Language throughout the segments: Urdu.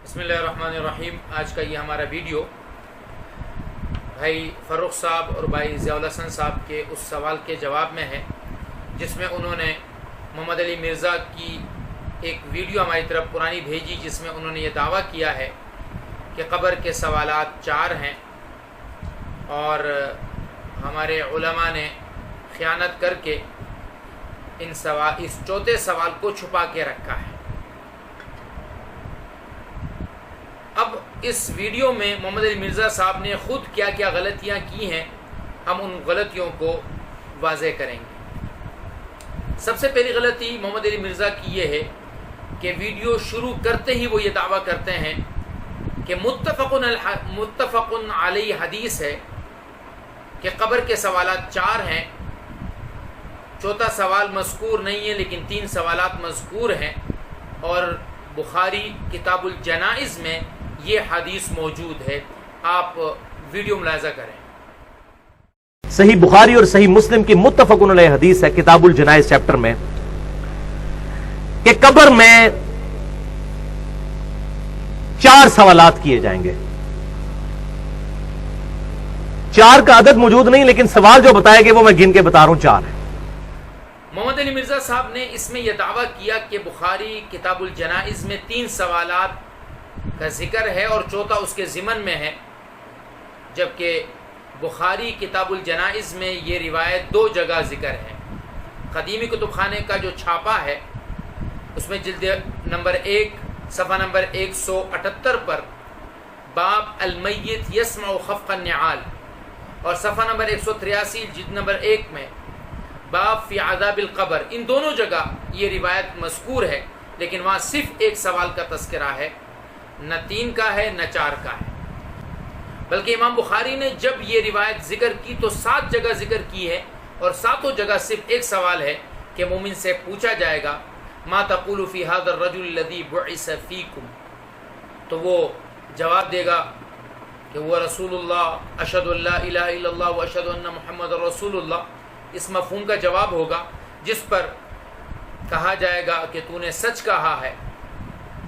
بسم اللہ الرحمن الرحیم۔ آج کا یہ ہمارا ویڈیو بھائی فروخ صاحب اور بھائی ضیاء الحسن صاحب کے اس سوال کے جواب میں ہے، جس میں انہوں نے محمد علی مرزا کی ایک ویڈیو ہماری طرف پرانی بھیجی، جس میں انہوں نے یہ دعویٰ کیا ہے کہ قبر کے سوالات 4 ہیں اور ہمارے علماء نے خیانت کر کے اس چوتھے سوال کو چھپا کے رکھا ہے۔ اب اس ویڈیو میں محمد علی مرزا صاحب نے خود کیا کیا غلطیاں کی ہیں، ہم ان غلطیوں کو واضح کریں گے۔ سب سے پہلی غلطی محمد علی مرزا کی یہ ہے کہ ویڈیو شروع کرتے ہی وہ یہ دعویٰ کرتے ہیں کہ متفق علیہ حدیث ہے کہ قبر کے سوالات 4 ہیں، چوتھا سوال مذکور نہیں ہے لیکن 3 سوالات مذکور ہیں، اور بخاری کتاب الجنائز میں یہ حدیث موجود ہے۔ آپ ویڈیو ملاحظہ کریں۔ صحیح بخاری اور صحیح مسلم کی متفق علیہ حدیث ہے کتاب الجنائز چیپٹر میں کہ قبر میں 4 سوالات کیے جائیں گے۔ 4 کا عدد موجود نہیں، لیکن سوال جو بتائے گئے وہ میں گن کے بتا رہا ہوں 4 ہیں۔ محمد علی مرزا صاحب نے اس میں یہ دعویٰ کیا کہ بخاری کتاب الجنائز میں 3 سوالات کا ذکر ہے اور چوتھا اس کے ضمن میں ہے، جبکہ بخاری کتاب الجنائز میں یہ روایت 2 جگہ ذکر ہے۔ قدیمی کتب خانے کا جو چھاپا ہے اس میں جلد نمبر 1 صفحہ نمبر 178 پر باب المیت یسمع خفق النعال، اور صفحہ نمبر 183 جلد نمبر 1 میں باب فی عذاب القبر، ان دونوں جگہ یہ روایت مذکور ہے، لیکن وہاں صرف ایک سوال کا تذکرہ ہے، نہ 3 کا ہے نہ 4 کا ہے۔ بلکہ امام بخاری نے جب یہ روایت ذکر کی تو 7 جگہ ذکر کی ہے، اور 7 جگہ صرف ایک سوال ہے کہ مومن سے پوچھا جائے گا ما تقول فی ھذا الرجل الذی بعث فیکم، تو وہ جواب دے گا کہ وہ رسول اللہ، اشہد ان لا الہ الا اللہ واشہد ان محمد رسول اللہ، اس مفہوم کا جواب ہوگا، جس پر کہا جائے گا کہ تو نے سچ کہا ہے۔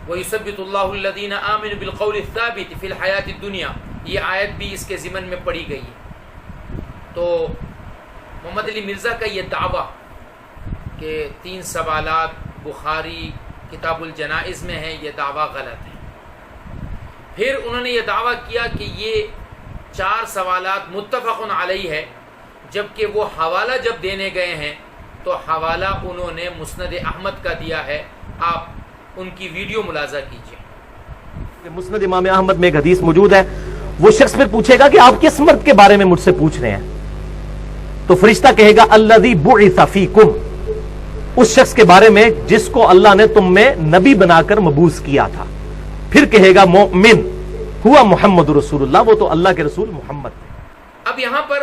وَيُثَبِّتُ اللَّهُ الَّذِينَ آمِنُوا بِالْقَوْلِ الثَّابِتِ فِي الْحَيَاةِ الدُّنْيَا، یہ آیت بھی اس کے ضمن میں پڑھی گئی ہے۔ تو محمد علی مرزا کا یہ دعویٰ کہ 3 سوالات بخاری کتاب الجنائز میں ہے، یہ دعویٰ غلط ہے۔ پھر انہوں نے یہ دعویٰ کیا کہ یہ 4 سوالات متفق علیہ ہے، جبکہ وہ حوالہ جب دینے گئے ہیں تو حوالہ انہوں نے مسند احمد کا دیا ہے۔ آپ ان کی ویڈیو ملاحظہ کیجیے۔ مسند امام احمد میں ایک حدیث موجود ہے، وہ شخص پھر پوچھے گا کہ آپ کس مرد کے بارے میں مجھ سے پوچھ رہے ہیں؟ تو فرشتہ کہے گا الذی بعث فیکم، اس شخص کے بارے میں جس کو اللہ نے تم میں نبی بنا کر مبعوث کیا تھا۔ پھر کہے گا مومن ہوا محمد رسول اللہ، وہ تو اللہ کے رسول محمد تھے۔ اب یہاں پر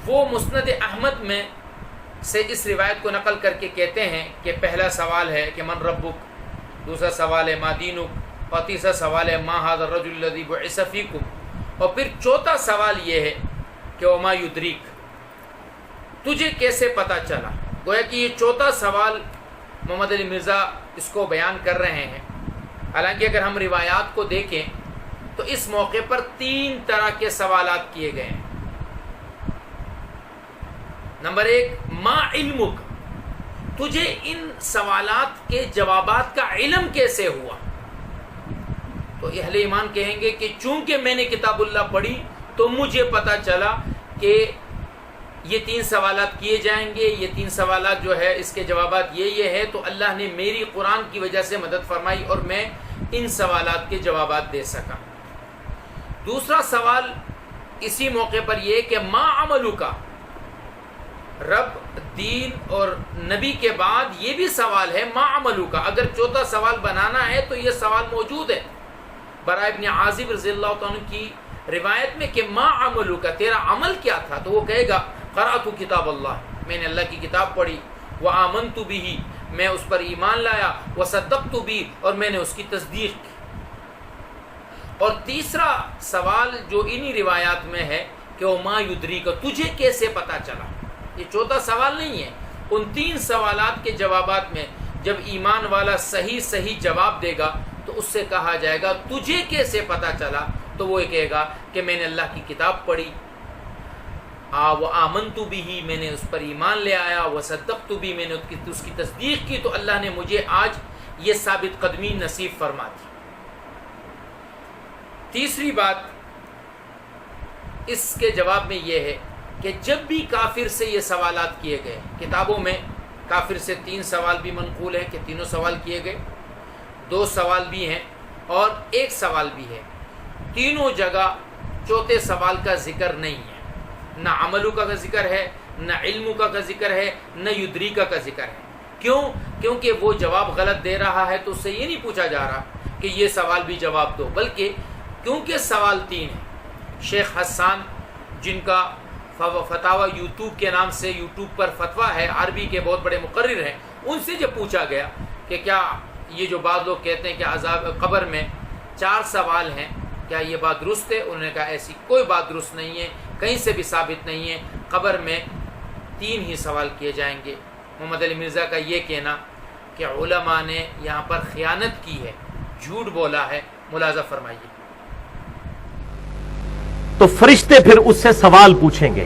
وہ مسند احمد میں سے اس روایت کو نقل کر کے کہتے ہیں کہ پہلا سوال ہے کہ من ربک، دوسرا سوال ہے ما دینک، اور تیسرا سوال ہے ما ھذا الرجل الذی بعث فیکم، اور پھر چوتھا سوال یہ ہے کہ وما یدریک، تجھے کیسے پتہ چلا۔ گویا کہ یہ چوتھا سوال محمد علی مرزا اس کو بیان کر رہے ہیں، حالانکہ اگر ہم روایات کو دیکھیں تو اس موقع پر 3 طرح کے سوالات کیے گئے ہیں۔ نمبر 1 ما علمک، تجھے ان سوالات کے جوابات کا علم کیسے ہوا؟ تو اہل ایمان کہیں گے کہ چونکہ میں نے کتاب اللہ پڑھی تو مجھے پتا چلا کہ یہ 3 سوالات کیے جائیں گے، یہ 3 سوالات جو ہے اس کے جوابات یہ ہے، تو اللہ نے میری قرآن کی وجہ سے مدد فرمائی اور میں ان سوالات کے جوابات دے سکا۔ دوسرا سوال اسی موقع پر یہ کہ ما عملک، رب، دین اور نبی کے بعد یہ بھی سوال ہے ما عملک، اگر چوتھا سوال بنانا ہے تو یہ سوال موجود ہے۔ برا ابن عازب رضی اللہ عنہ کی روایت میں کہ ما عملک، تیرا عمل کیا تھا؟ تو وہ کہے گا قرأت کتاب اللہ، میں نے اللہ کی کتاب پڑھی، وآمنت بہ، میں اس پر ایمان لایا، وصدقت بہ، اور میں نے اس کی تصدیق کی۔ اور تیسرا سوال جو انہی روایات میں ہے کہ وما یدریک، تجھے کیسے پتا چلا؟ یہ چوتھا سوال نہیں ہے۔ ان 3 سوالات کے جوابات میں جب ایمان والا صحیح جواب دے گا تو اس سے کہا جائے گا تجھے کیسے پتا چلا؟ تو وہ یہ کہے گا کہ میں نے اللہ کی کتاب پڑھی، وآمنت بھی، میں نے اس پر ایمان لے آیا، وصدقت بھی، میں نے اس کی تصدیق کی، تو اللہ نے مجھے آج یہ ثابت قدمی نصیب فرما دی۔ تیسری بات اس کے جواب میں یہ ہے کہ جب بھی کافر سے یہ سوالات کیے گئے، کتابوں میں کافر سے 3 سوال بھی منقول ہیں کہ تینوں سوال کیے گئے، 2 سوال بھی ہیں اور 1 سوال بھی ہے، تینوں جگہ چوتھے سوال کا ذکر نہیں ہے، نہ عملو کا ذکر ہے، نہ علم کا ذکر ہے، نہ یدریکا کا ذکر ہے۔ کیوں؟ کیونکہ وہ جواب غلط دے رہا ہے تو اس سے یہ نہیں پوچھا جا رہا کہ یہ سوال بھی جواب دو، بلکہ کیونکہ سوال 3 ہیں، شیخ حسان جن کا فتاوی یوٹیوب کے نام سے یوٹیوب پر فتویٰ ہے، عربی کے بہت بڑے مقرر ہیں، ان سے جب پوچھا گیا کہ کیا یہ جو بعض لوگ کہتے ہیں کہ عذاب قبر میں 4 سوال ہیں، کیا یہ بات درست ہے؟ انہوں نے کہا ایسی کوئی بات درست نہیں ہے، کہیں سے بھی ثابت نہیں ہے، قبر میں 3 ہی سوال کیے جائیں گے۔ محمد علی مرزا کا یہ کہنا کہ علماء نے یہاں پر خیانت کی ہے، جھوٹ بولا ہے، ملاحظہ فرمائیے۔ تو فرشتے پھر اس سے سوال پوچھیں گے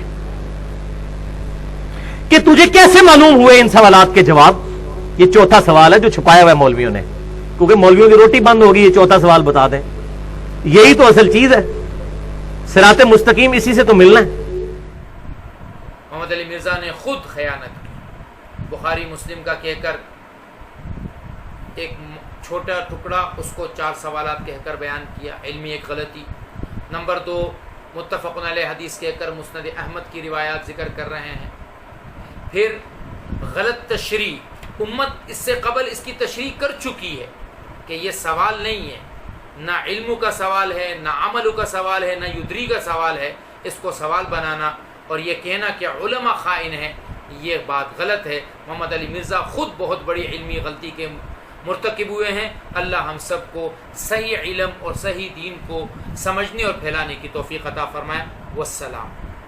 کہ تجھے کیسے معلوم ہوئے ان سوالات کے جواب؟ یہ چوتھا سوال ہے جو چھپایا ہوا ہے مولویوں نے، کیونکہ مولویوں کی روٹی بند ہوگی، یہ چوتھا سوال بتا دیں، یہی تو اصل چیز ہے، صراط مستقیم اسی سے تو ملنا ہے۔ محمد علی مرزا نے خود خیانت کی، بخاری مسلم کا کہہ کر ایک چھوٹا ٹکڑا اس کو 4 سوالات کہہ کر بیان کیا، علمی ایک غلطی۔ نمبر 2، متفق علیہ حدیث کہہ کر مسند احمد کی روایات ذکر کر رہے ہیں۔ پھر غلط تشریح، امت اس سے قبل اس کی تشریح کر چکی ہے کہ یہ سوال نہیں ہے، نہ علم کا سوال ہے، نہ عمل کا سوال ہے، نہ یدری کا سوال ہے، اس کو سوال بنانا اور یہ کہنا کہ علماء خائن ہیں، یہ بات غلط ہے۔ محمد علی مرزا خود بہت بڑی علمی غلطی کے مرتکب ہوئے ہیں۔ اللہ ہم سب کو صحیح علم اور صحیح دین کو سمجھنے اور پھیلانے کی توفیق عطا فرمائے۔ والسلام۔